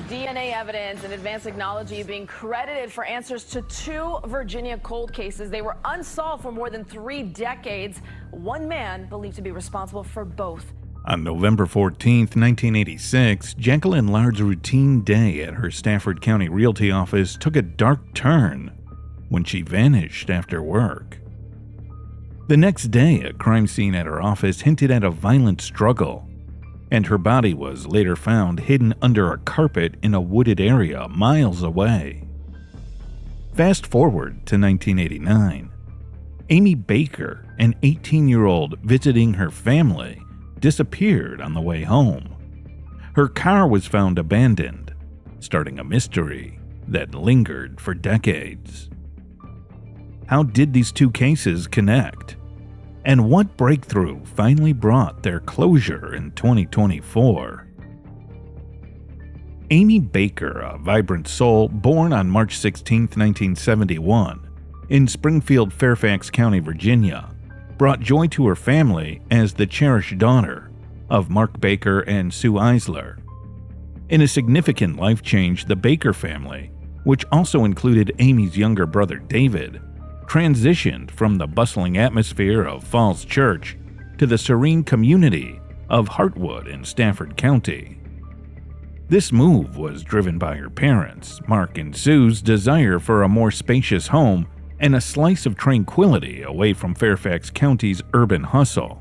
DNA evidence and advanced technology being credited for answers to two Virginia cold cases. They were unsolved for more than 3 decades. One man believed to be responsible for both. On November 14, 1986, Jacqueline Lard's routine day at her Stafford County Realty office took a dark turn when she vanished after work. The next day, a crime scene at her office hinted at a violent struggle, and her body was later found hidden under a carpet in a wooded area miles away. Fast forward to 1989. Amy Baker, an 18-year-old visiting her family, disappeared on the way home. Her car was found abandoned, starting a mystery that lingered for decades. How did these two cases connect? And what breakthrough finally brought their closure in 2024? Amy Baker, a vibrant soul born on March 16, 1971, in Springfield, Fairfax County, Virginia, brought joy to her family as the cherished daughter of Mark Baker and Sue Eisler. In a significant life change, the Baker family, which also included Amy's younger brother David, transitioned from the bustling atmosphere of Falls Church to the serene community of Hartwood in Stafford County. This move was driven by her parents, Mark and Sue's desire for a more spacious home and a slice of tranquility away from Fairfax County's urban hustle.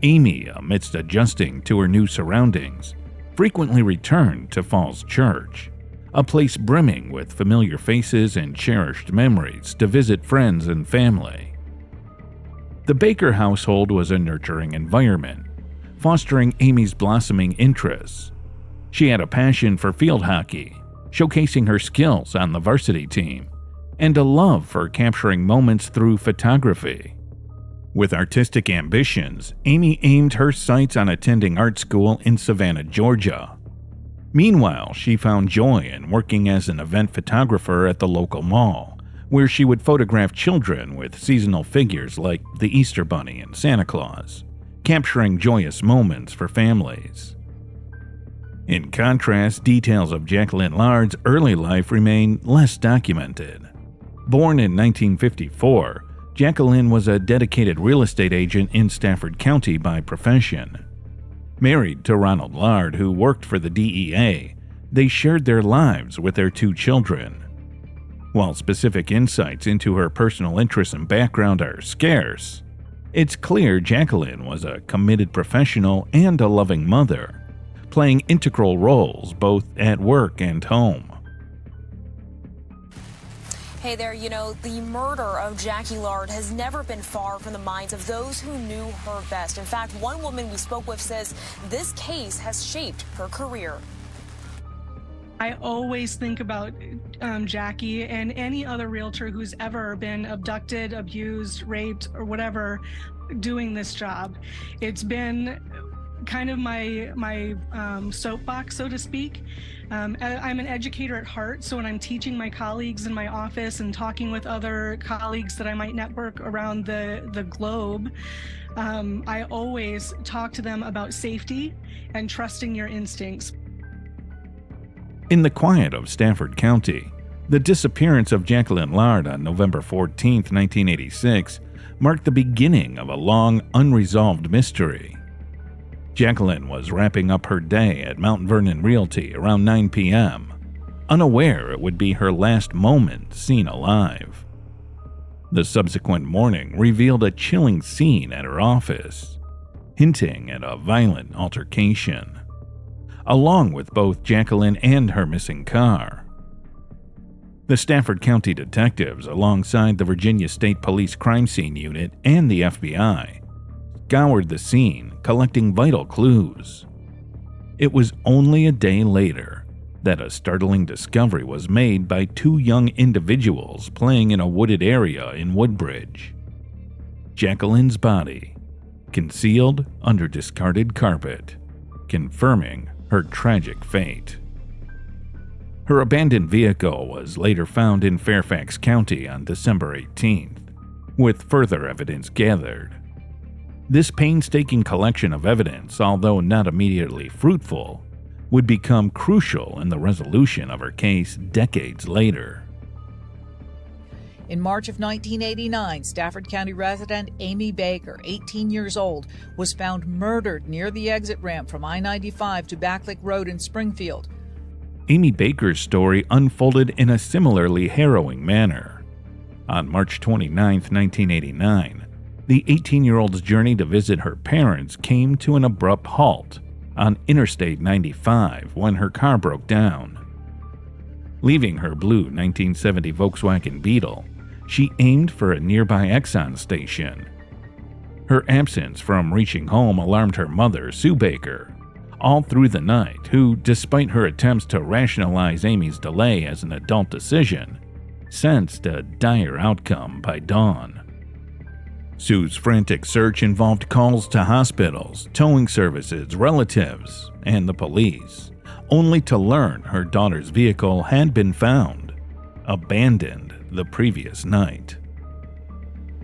Amy, amidst adjusting to her new surroundings, frequently returned to Falls Church, a place brimming with familiar faces and cherished memories to visit friends and family. The Baker household was a nurturing environment, fostering Amy's blossoming interests. She had a passion for field hockey, showcasing her skills on the varsity team, and a love for capturing moments through photography. With artistic ambitions, Amy aimed her sights on attending art school in Savannah, Georgia. Meanwhile, she found joy in working as an event photographer at the local mall, where she would photograph children with seasonal figures like the Easter Bunny and Santa Claus, capturing joyous moments for families. In contrast, details of Jacqueline Lard's early life remain less documented. Born in 1954, Jacqueline was a dedicated real estate agent in Stafford County by profession. Married to Ronald Lard, who worked for the DEA, they shared their lives with their 2 children. While specific insights into her personal interests and background are scarce, it's clear Jacqueline was a committed professional and a loving mother, playing integral roles both at work and home. Hey there, the murder of Jackie Lard has never been far from the minds of those who knew her best. In fact, one woman we spoke with says this case has shaped her career. I always think about Jackie and any other realtor who's ever been abducted, abused, raped, or whatever, doing this job. It's been kind of my soapbox, so to speak. I'm an educator at heart, so when I'm teaching my colleagues in my office and talking with other colleagues that I might network around the globe, I always talk to them about safety and trusting your instincts. In the quiet of Stafford County, the disappearance of Jacqueline Lard on November 14, 1986, marked the beginning of a long, unresolved mystery. Jacqueline was wrapping up her day at Mount Vernon Realty around 9 p.m., unaware it would be her last moment seen alive. The subsequent morning revealed a chilling scene at her office, hinting at a violent altercation, along with both Jacqueline and her missing car. The Stafford County detectives, alongside the Virginia State Police Crime Scene Unit and the FBI, scoured the scene, collecting vital clues. It was only a day later that a startling discovery was made by 2 young individuals playing in a wooded area in Woodbridge. Jacqueline's body, concealed under discarded carpet, confirming her tragic fate. Her abandoned vehicle was later found in Fairfax County on December 18th, with further evidence gathered. This painstaking collection of evidence, although not immediately fruitful, would become crucial in the resolution of her case decades later. In March of 1989, Stafford County resident Amy Baker, 18 years old, was found murdered near the exit ramp from I-95 to Backlick Road in Springfield. Amy Baker's story unfolded in a similarly harrowing manner. On March 29, 1989, the 18-year-old's journey to visit her parents came to an abrupt halt on Interstate 95 when her car broke down. Leaving her blue 1970 Volkswagen Beetle, she aimed for a nearby Exxon station. Her absence from reaching home alarmed her mother, Sue Baker, all through the night, who, despite her attempts to rationalize Amy's delay as an adult decision, sensed a dire outcome by dawn. Sue's frantic search involved calls to hospitals, towing services, relatives, and the police, only to learn her daughter's vehicle had been found, abandoned the previous night.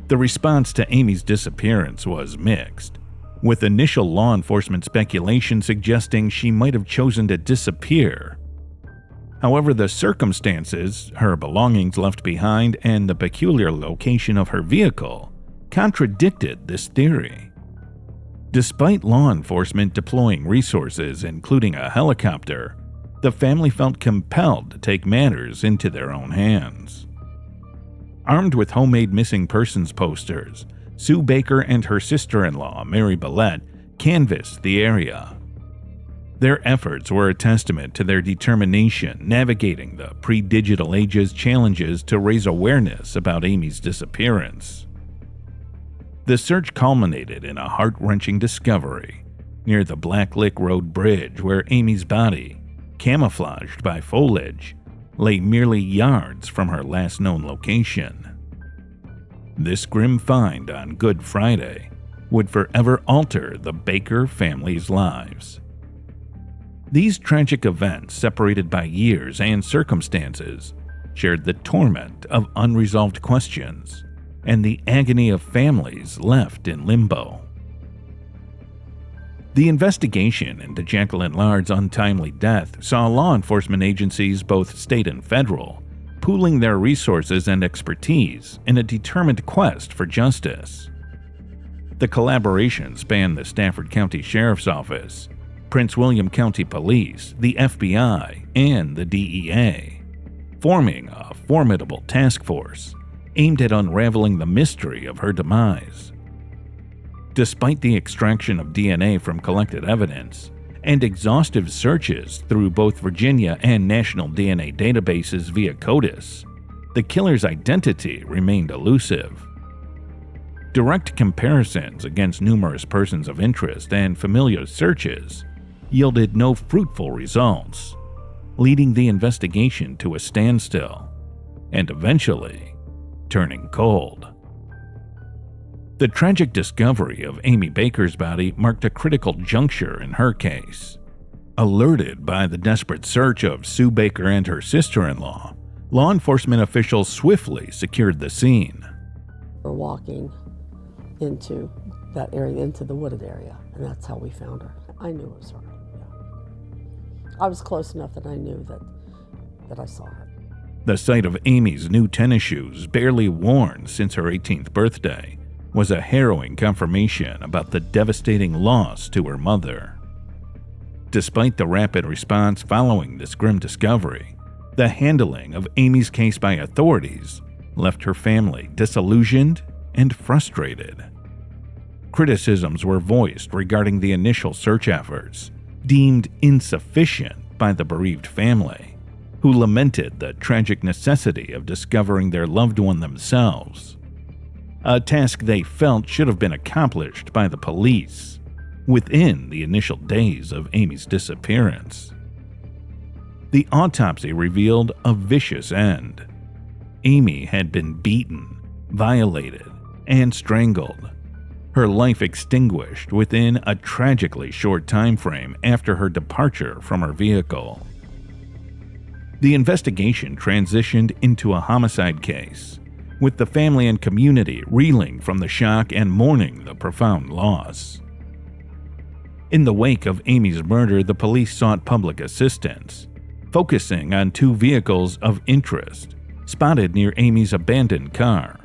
The response to Amy's disappearance was mixed, with initial law enforcement speculation suggesting she might have chosen to disappear. However, the circumstances, her belongings left behind, and the peculiar location of her vehicle contradicted this theory. Despite law enforcement deploying resources, including a helicopter, the family felt compelled to take matters into their own hands. Armed with homemade missing persons posters, Sue Baker and her sister-in-law, Mary Billette, canvassed the area. Their efforts were a testament to their determination navigating the pre-digital age's challenges to raise awareness about Amy's disappearance. The search culminated in a heart-wrenching discovery near the Backlick Road Bridge, where Amy's body, camouflaged by foliage, lay merely yards from her last known location. This grim find on Good Friday would forever alter the Baker family's lives. These tragic events, separated by years and circumstances, shared the torment of unresolved questions and the agony of families left in limbo. The investigation into Jacqueline Lard's untimely death saw law enforcement agencies, both state and federal, pooling their resources and expertise in a determined quest for justice. The collaboration spanned the Stafford County Sheriff's Office, Prince William County Police, the FBI, and the DEA, forming a formidable task force aimed at unraveling the mystery of her demise. Despite the extraction of DNA from collected evidence and exhaustive searches through both Virginia and national DNA databases via CODIS, the killer's identity remained elusive. Direct comparisons against numerous persons of interest and familiar searches yielded no fruitful results, leading the investigation to a standstill and eventually turning cold. The tragic discovery of Amy Baker's body marked a critical juncture in her case. Alerted by the desperate search of Sue Baker and her sister-in-law, law enforcement officials swiftly secured the scene. We're walking into that area, into the wooded area, and that's how we found her. I knew it was her. Yeah. I was close enough that I knew that I saw her. The sight of Amy's new tennis shoes, barely worn since her 18th birthday, was a harrowing confirmation about the devastating loss to her mother. Despite the rapid response following this grim discovery, the handling of Amy's case by authorities left her family disillusioned and frustrated. Criticisms were voiced regarding the initial search efforts, deemed insufficient by the bereaved family, who lamented the tragic necessity of discovering their loved one themselves, a task they felt should have been accomplished by the police within the initial days of Amy's disappearance. The autopsy revealed a vicious end. Amy had been beaten, violated, and strangled, her life extinguished within a tragically short time frame after her departure from her vehicle. The investigation transitioned into a homicide case, with the family and community reeling from the shock and mourning the profound loss. In the wake of Amy's murder, the police sought public assistance, focusing on 2 vehicles of interest spotted near Amy's abandoned car: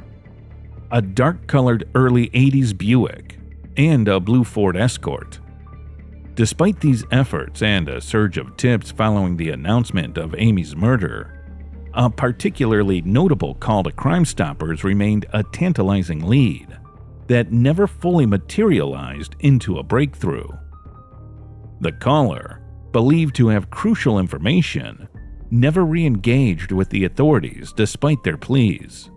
a dark-colored early 80s Buick and a blue Ford Escort. Despite these efforts and a surge of tips following the announcement of Amy's murder, a particularly notable call to Crime Stoppers remained a tantalizing lead that never fully materialized into a breakthrough. The caller, believed to have crucial information, never re-engaged with the authorities despite their pleas.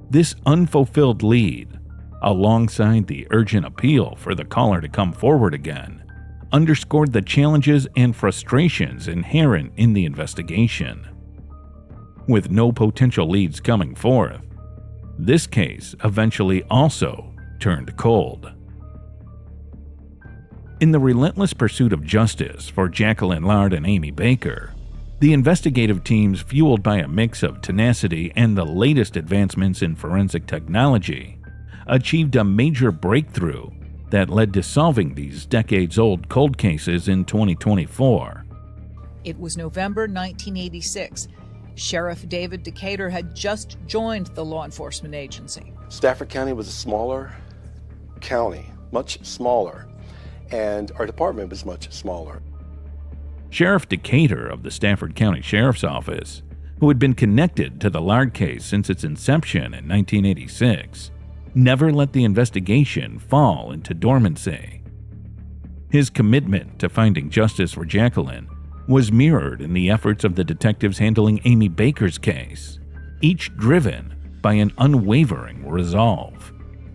This unfulfilled lead, alongside the urgent appeal for the caller to come forward again, underscored the challenges and frustrations inherent in the investigation. With no potential leads coming forth, this case eventually also turned cold. In the relentless pursuit of justice for Jacqueline Lard and Amy Baker, the investigative teams, fueled by a mix of tenacity and the latest advancements in forensic technology, achieved a major breakthrough that led to solving these decades-old cold cases in 2024. It was November 1986. Sheriff David Decatur had just joined the law enforcement agency. Stafford County was a smaller county, much smaller, and our department was much smaller. Sheriff Decatur of the Stafford County Sheriff's Office, who had been connected to the Lard case since its inception in 1986, never let the investigation fall into dormancy. His commitment to finding justice for Jacqueline was mirrored in the efforts of the detectives handling Amy Baker's case, each driven by an unwavering resolve.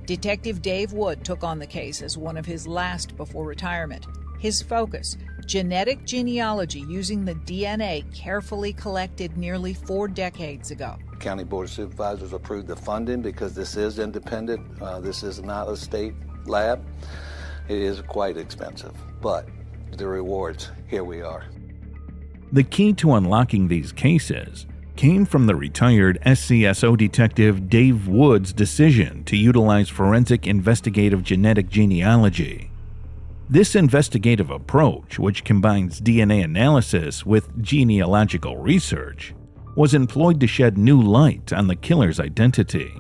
Detective Dave Wood took on the case as one of his last before retirement. His focus, genetic genealogy using the DNA carefully collected nearly 4 decades ago. County Board of Supervisors approved the funding because this is independent. This is not a state lab. It is quite expensive, but the rewards, here we are. The key to unlocking these cases came from the retired SCSO detective Dave Wood's decision to utilize forensic investigative genetic genealogy. This investigative approach, which combines DNA analysis with genealogical research, was employed to shed new light on the killer's identity.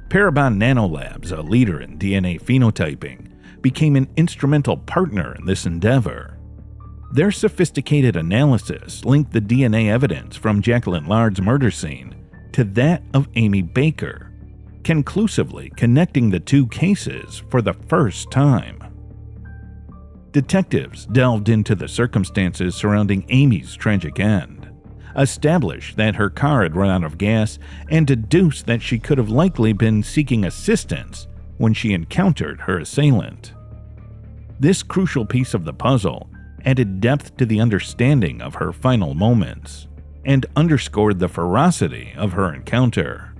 Parabon Nanolabs, a leader in DNA phenotyping, became an instrumental partner in this endeavor. Their sophisticated analysis linked the DNA evidence from Jacqueline Lard's murder scene to that of Amy Baker, conclusively connecting the 2 cases for the first time. Detectives delved into the circumstances surrounding Amy's tragic end, established that her car had run out of gas, and deduced that she could have likely been seeking assistance when she encountered her assailant. This crucial piece of the puzzle added depth to the understanding of her final moments and underscored the ferocity of her encounter.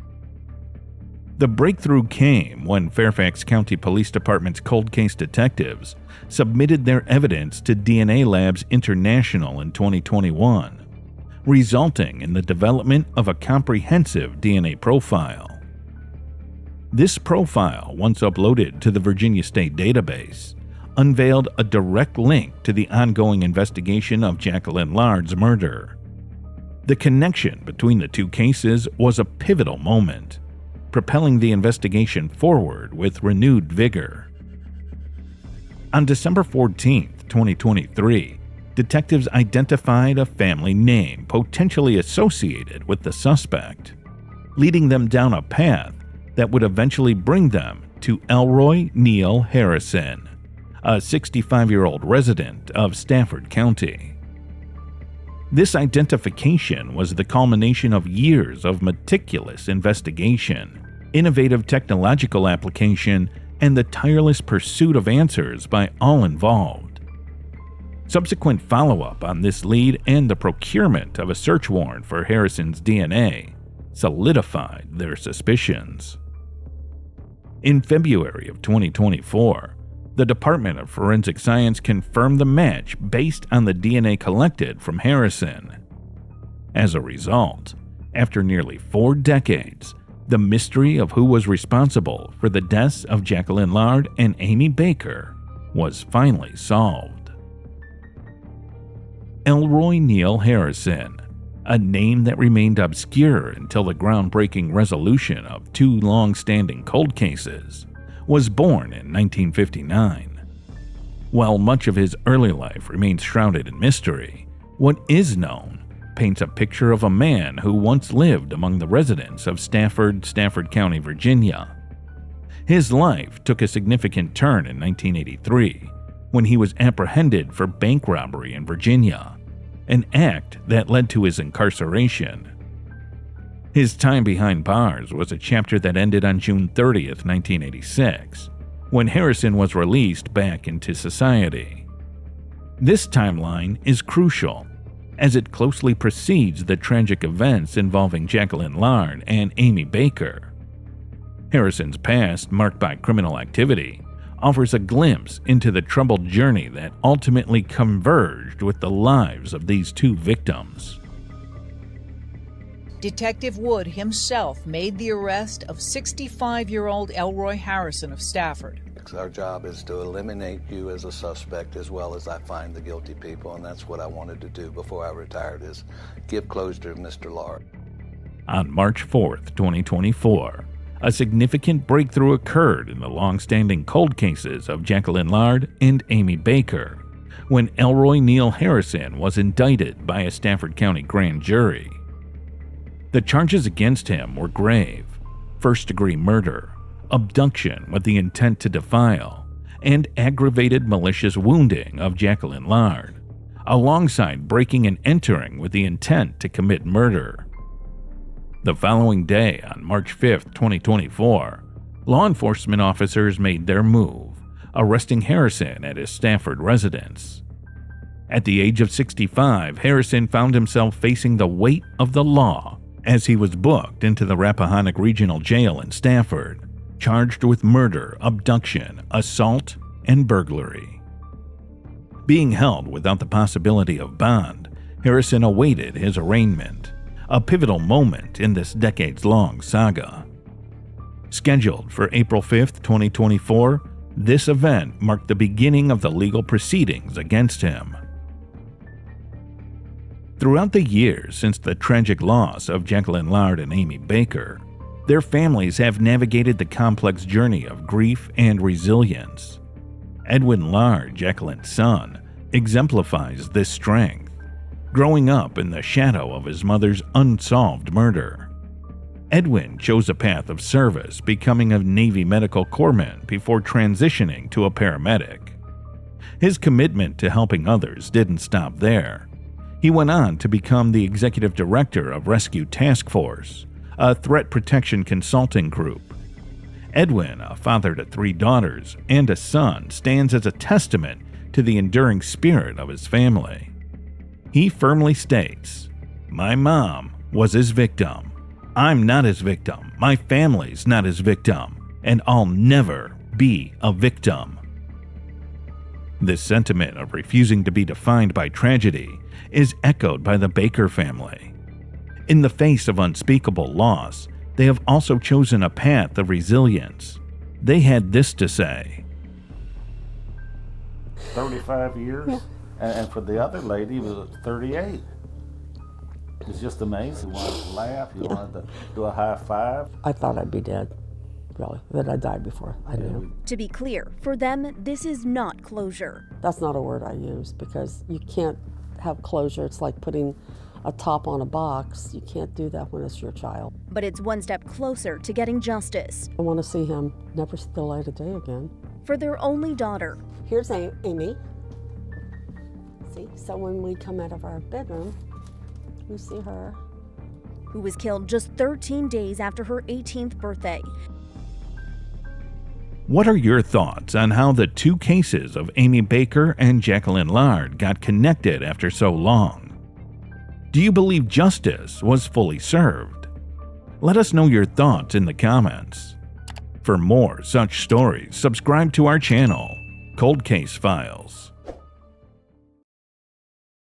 The breakthrough came when Fairfax County Police Department's cold case detectives submitted their evidence to DNA Labs International in 2021, resulting in the development of a comprehensive DNA profile. This profile, once uploaded to the Virginia State Database, unveiled a direct link to the ongoing investigation of Jacqueline Lard's murder. The connection between the 2 cases was a pivotal moment, propelling the investigation forward with renewed vigor. On December 14, 2023, detectives identified a family name potentially associated with the suspect, leading them down a path that would eventually bring them to Elroy Neal Harrison, a 65-year-old resident of Stafford County. This identification was the culmination of years of meticulous investigation, innovative technological application, and the tireless pursuit of answers by all involved. Subsequent follow-up on this lead and the procurement of a search warrant for Harrison's DNA solidified their suspicions. In February of 2024, the Department of Forensic Science confirmed the match based on the DNA collected from Harrison. As a result, after nearly 4 decades, the mystery of who was responsible for the deaths of Jacqueline Lard and Amy Baker was finally solved. Elroy Neal Harrison, a name that remained obscure until the groundbreaking resolution of two long-standing cold cases, was born in 1959. While much of his early life remains shrouded in mystery, what is known paints a picture of a man who once lived among the residents of Stafford County, Virginia. His life took a significant turn in 1983 when he was apprehended for bank robbery in Virginia, an act that led to his incarceration. His time behind bars was a chapter that ended on June 30th, 1986, when Harrison was released back into society. This timeline is crucial, as it closely precedes the tragic events involving Jacqueline Lard and Amy Baker. Harrison's past, marked by criminal activity, offers a glimpse into the troubled journey that ultimately converged with the lives of these two victims. Detective Wood himself made the arrest of 65-year-old Elroy Harrison of Stafford. Our job is to eliminate you as a suspect as well as I find the guilty people, and that's what I wanted to do before I retired, is give closure to Mr. Lard. On March 4th, 2024, a significant breakthrough occurred in the long-standing cold cases of Jacqueline Lard and Amy Baker, when Elroy Neal Harrison was indicted by a Stafford County grand jury. The charges against him were grave: first-degree murder, abduction with the intent to defile, and aggravated malicious wounding of Jacqueline Lard, alongside breaking and entering with the intent to commit murder. The following day, on March 5th, 2024, law enforcement officers made their move, arresting Harrison at his Stafford residence. At the age of 65, Harrison found himself facing the weight of the law as he was booked into the Rappahannock Regional Jail in Stafford, charged with murder, abduction, assault, and burglary. Being held without the possibility of bond, Harrison awaited his arraignment, a pivotal moment in this decades-long saga. Scheduled for April 5th, 2024, this event marked the beginning of the legal proceedings against him. Throughout the years since the tragic loss of Jacqueline Lard and Amy Baker, their families have navigated the complex journey of grief and resilience. Edwin Lard, Jacqueline's son, exemplifies this strength, growing up in the shadow of his mother's unsolved murder. Edwin chose a path of service, becoming a Navy medical corpsman before transitioning to a paramedic. His commitment to helping others didn't stop there. He went on to become the executive director of Rescue Task Force, a threat protection consulting group. Edwin, a father to 3 daughters and a son, stands as a testament to the enduring spirit of his family. He firmly states, "My mom was his victim. I'm not his victim. My family's not his victim. And I'll never be a victim." This sentiment of refusing to be defined by tragedy is echoed by the Baker family. In the face of unspeakable loss, they have also chosen a path of resilience. They had this to say. 35 years, and for the other lady, it was 38. It's just amazing. You wanted to laugh, you wanted to do a high five. I thought I'd be dead, really, that I died before I knew. To be clear, for them, this is not closure. That's not a word I use because you can't have closure. It's like putting a top on a box. You can't do that when it's your child. But it's one step closer to getting justice. I want to see him never see the light of day again. For their only daughter. Here's Amy. See, so when we come out of our bedroom, we see her. Who was killed just 13 days after her 18th birthday. What are your thoughts on how the two cases of Amy Baker and Jacqueline Lard got connected after so long? Do you believe justice was fully served? Let us know your thoughts in the comments. For more such stories, subscribe to our channel, Cold Case Files.